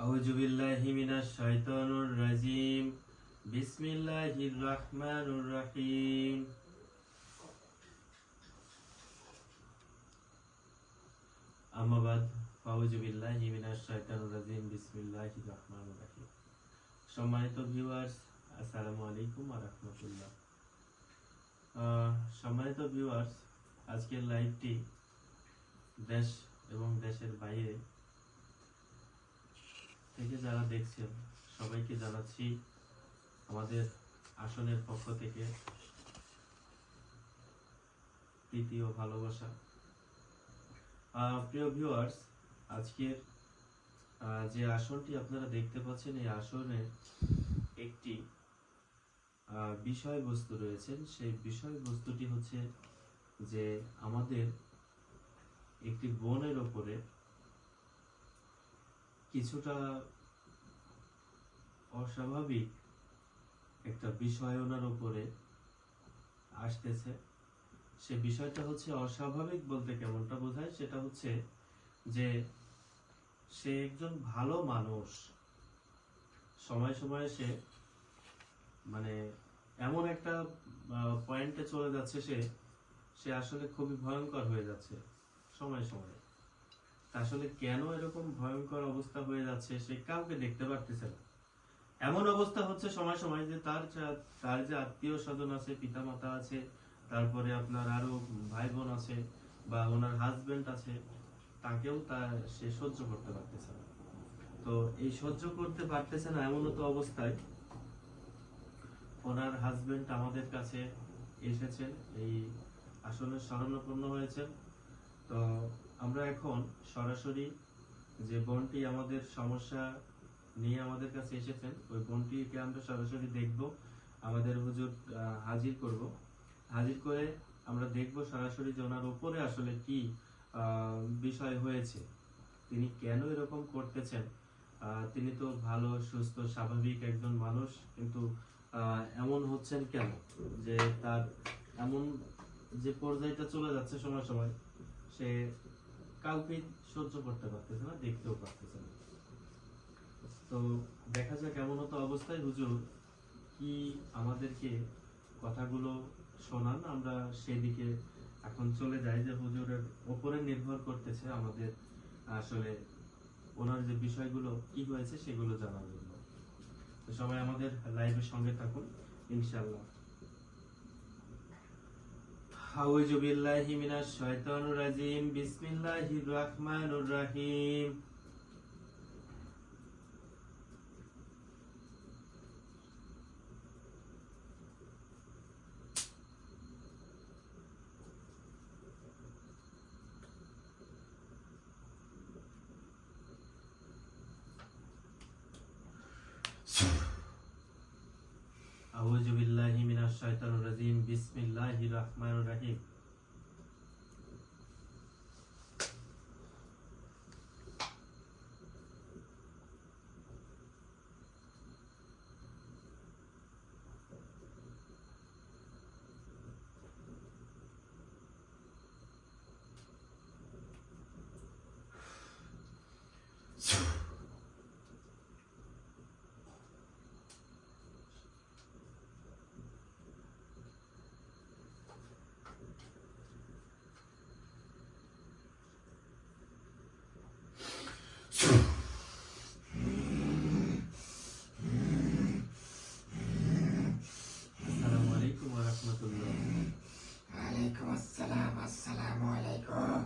আউযু বিল্লাহি মিনাশ শাইতানির রাজিম। বিসমিল্লাহির রাহমানির রাহিম। আম্মা বাদ, আউযু বিল্লাহি মিনাশ শাইতানির রাজিম। বিসমিল্লাহির রাহমানির রাহিম। সম্মানিত ভিউয়ার্স, আসসালামু আলাইকুম ওয়া রাহমাতুল্লাহ। সম্মানিত ভিউয়ার্স, আজকের লাইভটি দেশ এবং দেশের বাইরে থেকে যারা দেখছেন সবাইকে জানাচ্ছি আমাদের আসনের পক্ষ থেকে প্রীতি ও ভালোবাসা। প্রিয় ভিউয়ার্স, আজকের যে আসনটি আপনারা দেখতে পাচ্ছেন, এই আসনে একটি বিষয়বস্তু রয়েছে। সেই বিষয়বস্তুটি হচ্ছে যে আমাদের একটি বোনের ওপরে কিছুটা অস্বাভাবিক একটা বিষয় ওনার উপরে আসতেছে। সে বিষয়টা হচ্ছে অস্বাভাবিক বলতে কেমনটা বোঝায়, সেটা হচ্ছে যে সে একজন ভালো মানুষ, সময় সময় সে মানে এমন একটা পয়েন্টে চলে যাচ্ছে, সে আসলে খুবই ভয়ঙ্কর হয়ে যাচ্ছে সময় সময়। আসলে কেন এরকম ভয়ঙ্কর অবস্থা হয়ে যাচ্ছে সে কাউকে দেখতে পারতেছে না। এমন অবস্থা হচ্ছে সময় সময় যে তার যে আত্মীয় স্বজন আছে, পিতা মাতা আছে, তারপরে আপনার আরো ভাই বোন আছে বা ওনার হাজবেন্ড আছে, তাকেও সে সহ্য করতে পারতেছে না। তো এই সহ্য করতে পারতেছে না এমন তো অবস্থায় ওনার হাজবেন্ড আমাদের কাছে এসেছেন, এই আসলে শরণাপন্ন হয়েছেন। তো আমরা এখন সরাসরি যে বোনটি আমাদের সমস্যা নিয়ে আমাদের কাছে এসেছেন, ওই বোনটিকে আমরা সরাসরি দেখব, আমাদের হুজুর হাজির করব। হাজির করে আমরা দেখব সরাসরি যে ওনার উপরে আসলে কি বিষয় হয়েছে, তিনি কেন এরকম করতেছেন। তিনি তো ভালো সুস্থ স্বাভাবিক একজন মানুষ, কিন্তু এমন হচ্ছেন কেন, যে তার এমন যে পর্যায়টা চলে যাচ্ছে সময় সময় সে কাউকে সহ্য করতে পারতেছে না, দেখতেও পারতেছে না। তো দেখা যাক এমন হতো অবস্থায় হুজুর কি আমাদেরকে কথাগুলো শোনান, আমরা সেদিকে এখন চলে যাই। যে হুজুরের উপরে নির্ভর করতেছে আমাদের আসলে ওনার যে বিষয়গুলো কি হয়েছে সেগুলো জানার জন্য। তো সবাই আমাদের লাইভের সঙ্গে থাকুন ইনশাআল্লাহ। আউযু বিল্লাহি মিনাশ শাইতানির রাজিম। বিসমিল্লাহির রাহমানির রাহিম। আউযু বিল্লাহি মিনাশ শাইতানির রাজিম। বিসমিল্লাহির রাহমানির রাহিম। আসসালামু আলাইকুম ওয়া রাহমাতুল্লাহ। ওয়ালাইকুম আসসালাম। আসসালামু আলাইকুম।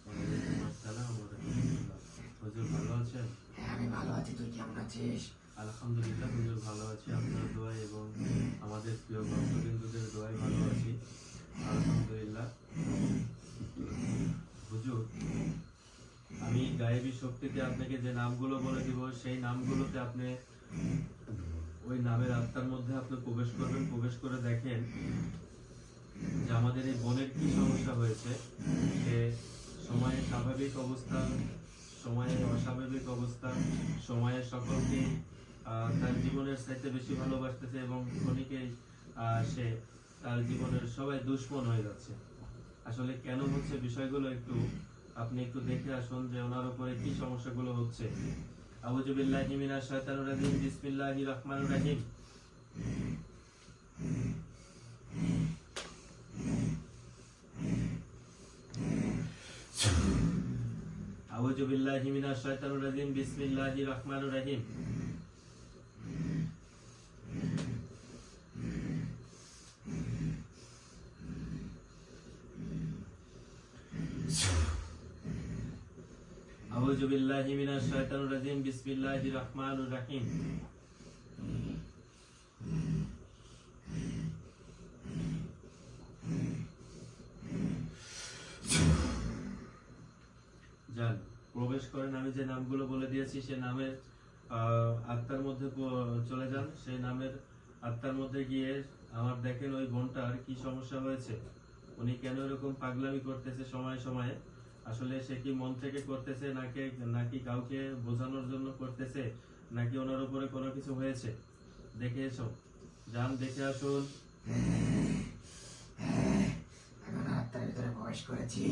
ওয়ালাইকুম আসসালাম ওয়া রাহমাতুল্লাহ। হুজুর ভালো আছেন? হ্যাঁ, আমি ভালো আছি। তুই কেমন আছিস? আলহামদুলিল্লাহ হুজুর ভালো আছি, আপনার দোয়া এবং আমাদের প্রিয় ভক্তবৃন্দদের দোয়ায় ভালো আছি আলহামদুলিল্লাহ। হুজুর, আমি গায়েবী শক্তিতে আপনাকে যে নামগুলো বলে দিব, সেই নামগুলোতে আপনি ওই নামের আত্মার মধ্যে আপনি প্রবেশ করবেন। প্রবেশ করে দেখেন যে আমাদের এই বোনের কি সমস্যা হয়েছে। সে সময়ে স্বাভাবিক অবস্থা, সময়ে অস্বাভাবিক অবস্থা, সময়ে সকলকে তার জীবনের চাইতে বেশি ভালোবাসতেছে এবং ক্ষণিকেই সে তার জীবনের সবাই দুশ্মন হয়ে যাচ্ছে। আসলে কেন হচ্ছে বিষয়গুলো একটু আপনি একটু দেখে আসুন যে ওনার উপরে কি সমস্যাগুলো হচ্ছে। আউযু বিল্লাহি মিনাশ শাইতানির রাজিম বিসমিল্লাহির রহমানির রহিম আউযু বিল্লাহি মিনাশ শাইতানির রাজিম বিসমিল্লাহির রহমানির রহিম আউযু বিল্লাহি মিনাশ শাইতানির রাজিম বিসমিল্লাহির রহমানির রহিম যান প্রবেশ করেন। আমি যে নামগুলো বলে দিয়েছি সে নামের আত্মার মধ্যে চলে যান। সেই নামের আত্মার মধ্যে গিয়ে আমার দেখেন ওই বোনটার কি সমস্যা হয়েছে, উনি কেন এরকম পাগলামি করতেছে সময়ে সময়ে। আসলে সে কি মন থেকে করতেছে নাকি কাউকে বোঝানোর জন্য করতেছে, নাকি ওনার উপরে কোনো কিছু হয়েছে, দেখে এসো। যান দেখে আসুন। আমি ওনার আত্মার ভিতরে প্রবেশ করেছি।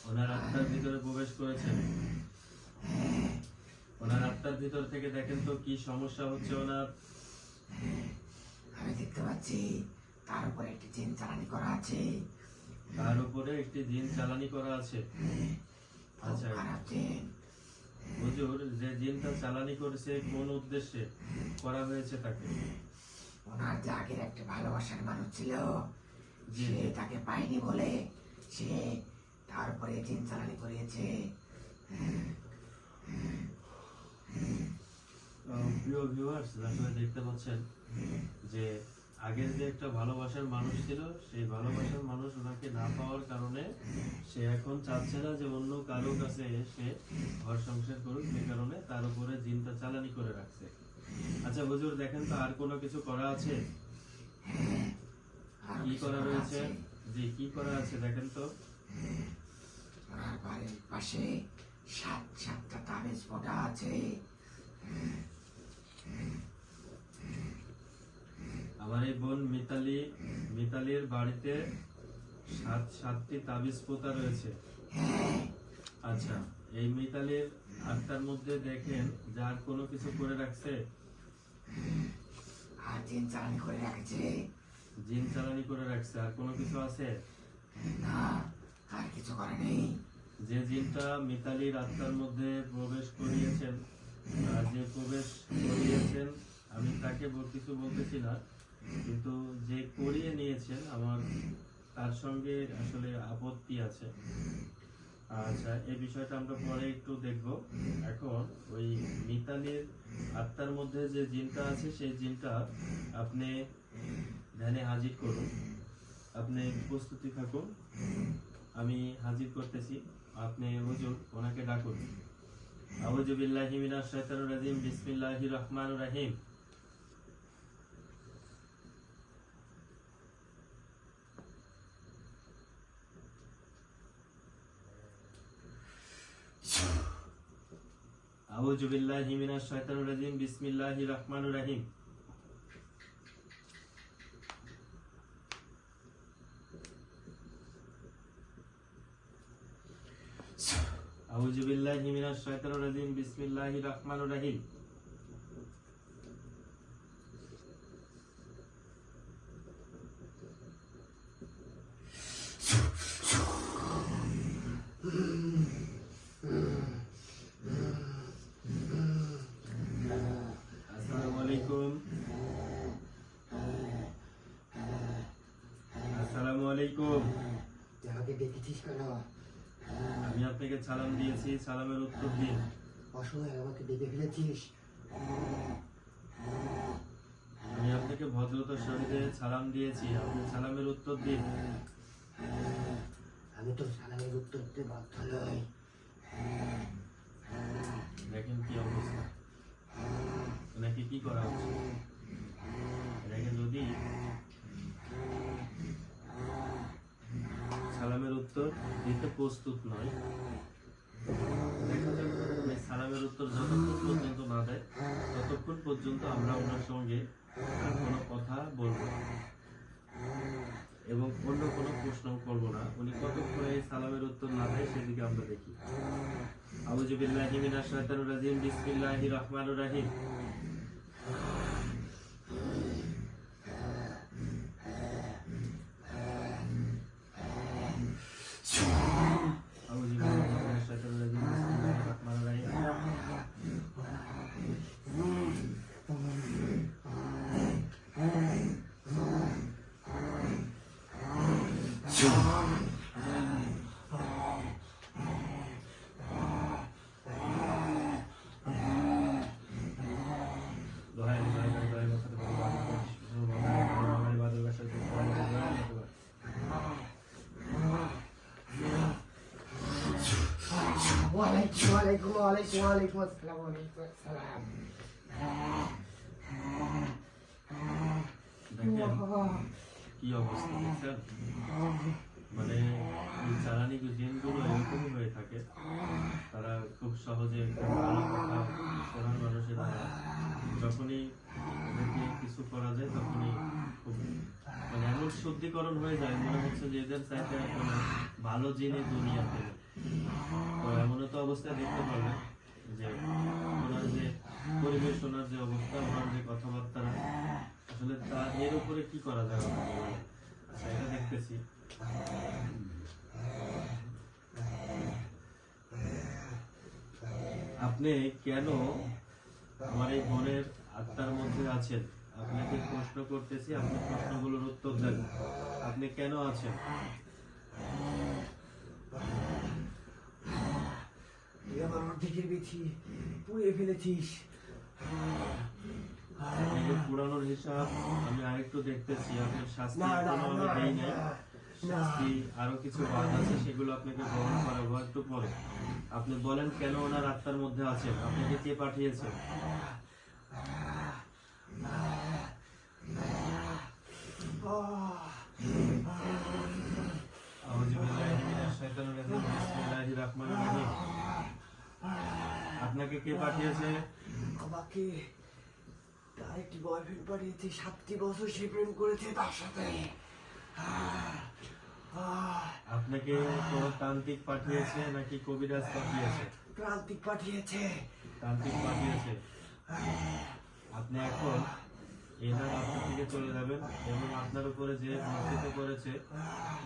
ওনার আত্মার ভিতরে প্রবেশ করেছেন। ওনার আত্মার ভিতর থেকে দেখেন তো কি সমস্যা হচ্ছে ওনার। আমি দেখতে পাচ্ছি তার উপরে একটি জিন চালানি করা আছে। তার উপরে একটি জিন চালানি করা আছে। আচ্ছা খারাপ জিন। হুজুর, যে জিনটা চালানি করেছে কোন উদ্দেশ্যে করা হয়েছে তাকে? ওনার যে আগের একটা ভালোবাসার মানুষ ছিল, জি সে জি। তাকে পায়নি বলে সে তারপরে জিন চালানি করিয়েছে। প্রিয় ভিউয়ার্স, আসলে দেখতে পাচ্ছেন যে আগের যে একটা ভালোবাসার মানুষ ছিল, সেই ভালোবাসার মানুষ ওনাকে না পাওয়ার কারণে সে এখন চাচ্ছে না যে অন্য কারো কাছে এসে ঘর সংসার করুক, সে কারণে তার উপরে জিনটা চালানি করে রাখছে। আচ্ছা হুজুর, দেখেন তো আর কোনো কিছু করা আছে? আরো কি কিছু করা করা রয়েছে? আছে। জি, কি করা আছে দেখেন তো। ওনার বাড়ির পাশে সাতটা তাবিজ ফোঁটা আছে। আমার এই বোন মিতালির বাড়িতে সাতটি তাবিজ পোতা রয়েছে। আচ্ছা, এই মিতালির আত্মার মধ্যে দেখেন যার কোনো কিছু করে রাখছে, আর জিন চালানি করে রাখছে। জিন চালানি করে রাখছে। আর কোনো কিছু আছে? না, আর কিছু করে নেই। যে জিনটা মিতালির আত্মার মধ্যে প্রবেশ করিয়েছেন, আমি তাকে কিছু বলতেছি না, কিন্তু যে করিয়ে নিয়েছেন আমার তার সঙ্গে আসলে আপত্তি আছে। আচ্ছা, এই বিষয়টা আমরা পরে একটু দেখব। এখন ওই মিতালির আত্মার মধ্যে যে জিনটা আছে সেই জিনটা আপনি ধ্যানে হাজির করুন। আপনি প্রস্তুতি থাকুন, আমি হাজির করতেছি। আপনি হুজুর ওনাকে ডাকুন। আউযু বিল্লাহি মিনাশ শাইতানির রাজিম বিসমিল্লাহির রহমানির রহিম। আউযু বিল্লাহি মিনাশ শাইতানির রাজিম বিসমিল্লাহির রহমানির রহিম। আউযু বিল্লাহি মিনাশ শাইতানির রাজিম বিসমিল্লাহির রহমানির রহিম। আসসালামু আলাইকুম। আসসালামু আলাইকুম। তুই আমাকে ডেকেছিস কেন? আমি আপনাকে সালাম দিয়েছি, সালামের উত্তর দিন। অসময়ে আমাকে ডেকে ফেলেছিস। আমি আপনাকে ভদ্রতার সহিতে সালাম দিয়েছি, আপনি সালামের উত্তর দিন। আমি তো সালামের উত্তর দিতে বাধ্য নই। দেখেন কি অবস্থা, নাকি কি করা হচ্ছে। দেখেন যদি সালামের উত্তর দিতে প্রস্তুত নয়, দেখা যাক সালামের উত্তর যতক্ষণ পর্যন্ত না দেয় ততক্ষণ পর্যন্ত আমরা ওনার সঙ্গে আর কোনো কথা বলবো না। এবং অন্য কোনো প্রশ্ন করব না। উনি কতক্ষণে এই সালামের উত্তর না দেয় সেদিকে আমরা দেখি। আউযু বিল্লাহি মিনাশ শাইতানির রাজিম, বিসমিল্লাহির রহমানির রহিম। আউযু বিল্লাহি মিনাশ শাইতানির রাজিম, বিসমিল্লাহির রহমানির রহিম। দোহাই দোহাই দোহাই দোহাই মাথাতে বড় বাড়ি বাদল বাসায় তো দোহাই দোহাই ওয়ালাইকুম ওয়ালাইকুম ওয়ালাইকুম ওয়ালাইকুম আসসালাম ওয়ালাইকুম আসসালাম। দেখেন কি অবস্থা দেখছেন, মানে এই চালানি জিনগুলো এরকমই হয়ে থাকে। তারা খুব সহজে একটা ভালো কথা শোনার মানুষেরা যখনই ওদেরকে কিছু করা যায় তখনই খুব মানে এমন শুদ্ধিকরণ হয়ে যায়, মনে হচ্ছে যে এদের চাইতে কোনো ভালো জিনিস দুনিয়াতে নেই। তো এমন তো অবস্থায় দেখতে পারবেন যে ওনার যে পরিবেশ, ওনার যে অবস্থা, ওনার যে কথাবার্তা, আসলে তা এর উপরে কি করা যায়। আচ্ছা, এটা দেখতেছি। আপনি কেন আমার এই বোনের আত্মার মধ্যে আছেন? আপনাকে প্রশ্ন করতেছি, আপনি প্রশ্নগুলোর উত্তর দেন। আপনি কেন আছেন? তুই আমার অর্ধেকের বেশি পুড়িয়ে ফেলেছিস। এই যে পুরানোর হিসাব আমি আরেকটু দেখতেছি। আপনার শাস্তি না, না, কোনো আমি না, দেই নাই। না। শাস্তি আরো কিছু বাদ আছে, সেগুলো আপনাকে গ্রহণ করাবো একটু পরে। আপনি বলেন কেন ওনার আত্মার মধ্যে আছেন? আপনাকে কে পাঠিয়েছে? আউযু বিল্লাহি মিনাশ শাইতানির রাজিম, বিসমিল্লাহির রহমানির রহিম। আপনাকে কে পাঠিয়েছে? আমাকে তার একটি বয়ফ্রেন্ড পাঠিয়েছে, 7টি বছর সে প্রেম করেছে তার সাথে। আপনাকে কোনো তান্ত্রিক পাঠিয়েছে নাকি কবিরাজ পাঠিয়েছে? প্রান্তিক পাঠিয়েছে। তান্ত্রিক পাঠিয়েছে। আপনি এখন এনার আত্মা থেকে চলে যাবেন এবং আপনার উপরে যে বর্ষিত করেছে,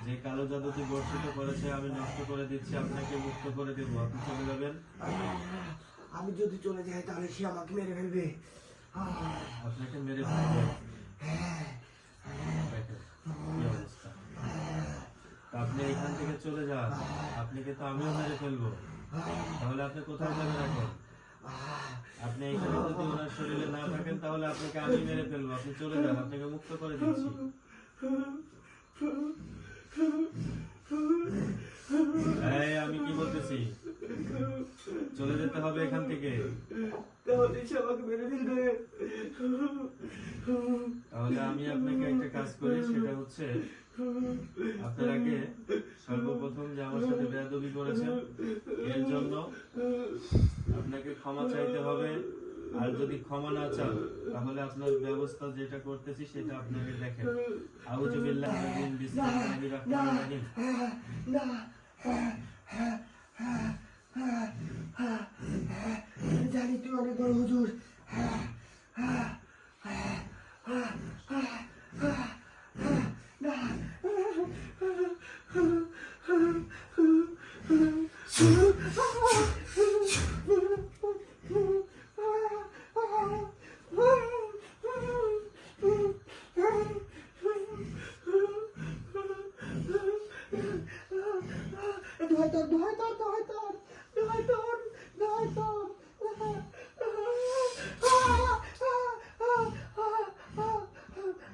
যে কালো জাদুটি বর্ষিত করেছে, আমি নষ্ট করে দিচ্ছি, আপনাকে মুক্ত করে দেবো। আপনি চলে যাবেন। আমি যদি চলে যাই তাহলে সে আমাকে মেরে ফেলবে। আপনাকে মেরে ফেলবে। দেখেন কি অবস্থা। তা আপনি এখান থেকে চলে যান, আপনাকে তো আমিও মেরে ফেলবো। তাহলে আপনি কোথায় যাবেন এখন? আপনি এখানে যদি ওনার শরীরে না থাকেন তাহলে আপনাকে আমি মেরে ফেলবো। আপনি চলে যান, আপনাকে মুক্ত করে দিচ্ছি। এই আমি কি বলতেছি, চলে যেতে হবে এখান থেকে। তাহলে সে আমাকে মেরে ফেলবে। তাহলে আমি আপনাকে একটা কাজ করি, সেটা হচ্ছে আপনার আগে সর্বপ্রথম যে আমার সাথে বেয়াদবি করেছেন এর জন্য আপনাকে ক্ষমা চাইতে হবে। আর যদি ক্ষমা না চান তাহলে আপনার ব্যবস্থা যেটা করতেছি সেটা আপনাকে দেখেন। আউযু বিল্লাহি মিনাশ বিসমিল্লাহির রহমানির রহিম। না, আমি জানি তুই অনেক বড় হুজুর।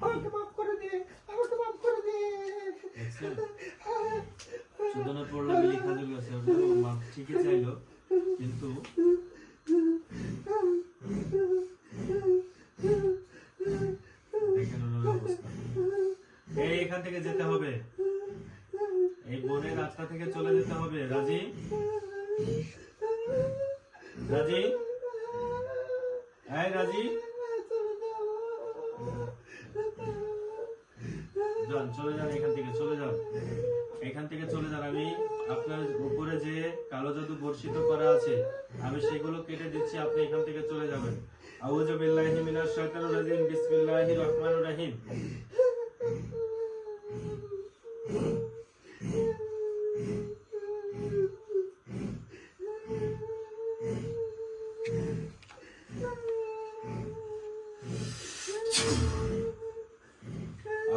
আমাকে মাফ করে দে, আমাকে মাফ করে দে। দেখছেন? সুদনা পড়লাম লেখা যেগুলো আছে ওগুলো মাপ ঠিকই চাইলো, কিন্তু দেখেন ওনার অবস্থা। এই এখান থেকে যেতে হবে, এই বোনের রাস্তা থেকে চলে যেতে হবে। রাজি? রাজি? এই রাজি? যান, চলে যান, এখান থেকে চলে যান, এখান থেকে চলে যান। আমি আপনার উপরে যে কালো জাদু বর্ষিত করা আছে আমি সেগুলো কেটে দিচ্ছি, আপনি এখান থেকে চলে যাবেন। আউযু বিল্লাহি মিনাশ শাইতানির রাজিম, বিসমিল্লাহির রহমানির রহিম।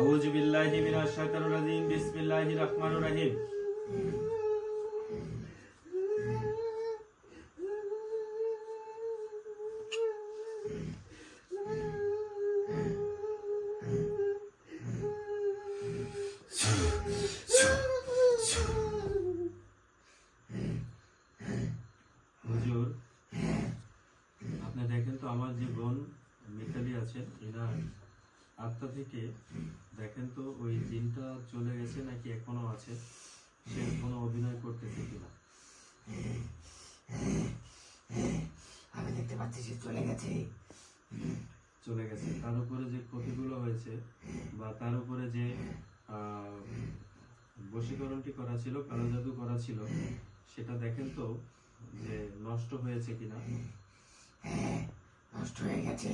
আউযু বিল্লাহি মিনাশ শাইতানির রাজিম, বিসমিল্লাহির রহমানির রহিম। হুজুর, আপনি দেখেন তো আমার যে বোন মিতালি আছেন, এরা আত্মা থেকে দেখেন তো ওই জিনটা চলে গেছে নাকি এখনো আছে, সে কোনো অভিনয় করতেছে কিনা। আমি দেখতে পাচ্ছি সে চলে গেছে। চলে গেছে। তার উপরে যে ক্ষতিগুলো হয়েছে বা তার উপরে যে আহ, বশীকরণটি করা ছিল, কালো জাদু করা ছিল, সেটা দেখেন তো যে নষ্ট হয়েছে কিনা। হ্যাঁ, নষ্ট হয়ে গেছে।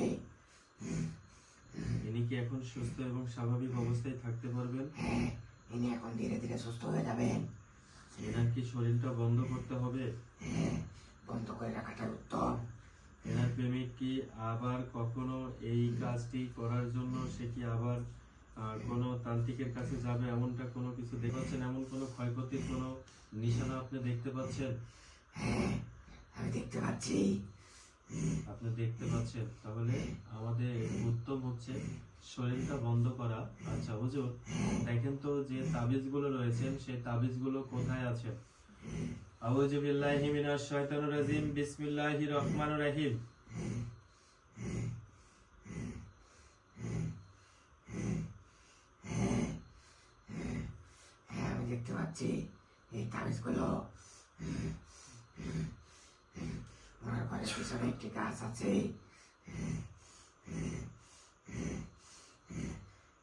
ইনি কি এখন সুস্থ এবং স্বাভাবিক অবস্থায় থাকতে পারবেন? হ্যাঁ, ইনি এখন ধীরে ধীরে সুস্থ হয়ে যাবেন। এনার কি শরীরটা বন্ধ করতে হবে? হ্যাঁ, বন্ধ করে রাখাটাই উত্তম। এনার প্রেমিক কি আবার কখনো এই কাজটি করার জন্য সে কি আবার কোনো তান্ত্রিকের কাছে যাবে, এমনটা কোনো কিছু দেখতে পাচ্ছেন? এমন কোনো ক্ষয়ক্ষতির কোনো নিশানা আপনি দেখতে পাচ্ছেন? হ্যাঁ, আমি দেখতে পাচ্ছি। আপনি দেখতে পাচ্ছেন, তাহলে আমাদের উত্তম হচ্ছে শরীরটা বন্ধ করা। আচ্ছা হুজুর, দেখেন তো যে তাবিজগুলো রয়েছেন সেই তাবিজগুলো কোথায় আছে? আউযু বিল্লাহি মিনাশ শাইতানির রাজিম, বিসমিল্লাহির রহমানির রহিম। হ্যাঁ, আমি দেখতে পাচ্ছি এই তাবিজগুলো। ওনার ঘরের পিছনে একটি গাছ আছে।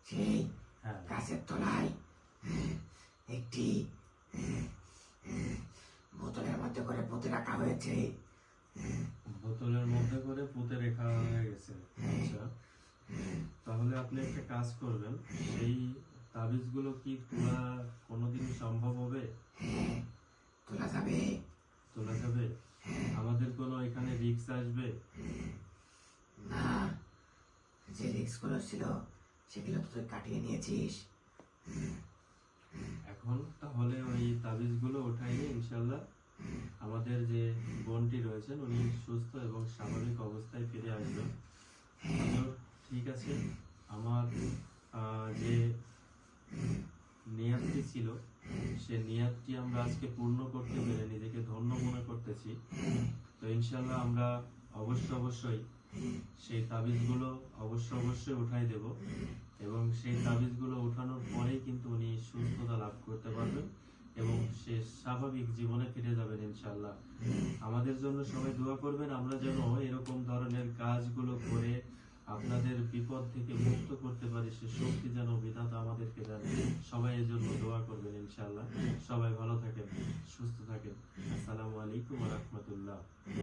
সেই হ্যাঁ, গাছের তলায় একটি বোতলের মধ্যে করে পুঁতে রাখা হয়েছে। বোতলের মধ্যে করে পুঁতে রেখা হয়ে গেছে। আচ্ছা, তাহলে আপনি একটা কাজ করবেন, সেই তাবিজগুলো কি তোলা কোনোদিন সম্ভব হবে? হ্যাঁ, তোলা যাবে। তোলা যাবে? আমাদের কোনো এখানে রিস্ক আসবে? না, যে রিস্কগুলো ছিল সেগুলো তো তুই কাটিয়ে নিয়েছিস। এখন তাহলে ওই তাবিজগুলো উঠাইলে ইনশাল্লাহ আমাদের যে বোনটি রয়েছেন উনি সুস্থ এবং স্বাভাবিক অবস্থায় ফিরে আসবেন। হুজুর, ঠিক আছে, আমার যে নিয়াতটি ছিল সে নিয়াতটি আমরা আজকে পূর্ণ করতে পেরে নিজেকে ধন্য মনে করতেছি। তো ইনশাল্লাহ আমরা অবশ্যই সেই তাবিজগুলো অবশ্যই উঠাই দেব, এবং সেই তাবিজগুলো উঠানোর পরেই কিন্তু উনি সুস্থতা লাভ করতে পারবেন এবং সে স্বাভাবিক জীবনে ফিরে যাবেন ইনশাল্লাহ। আমাদের জন্য সবাই দোয়া করবেন, আমরা যেন এরকম ধরনের কাজগুলো করে আপনাদের বিপদ থেকে মুক্ত করতে পারি, সে শক্তি যেন বিধাতা আমাদেরকে দেন। সবাই এর জন্য দোয়া করবেন ইনশাল্লাহ। সবাই ভালো থাকেন, সুস্থ থাকেন। আসসালামু আলাইকুম ওয়া রাহমাতুল্লাহ।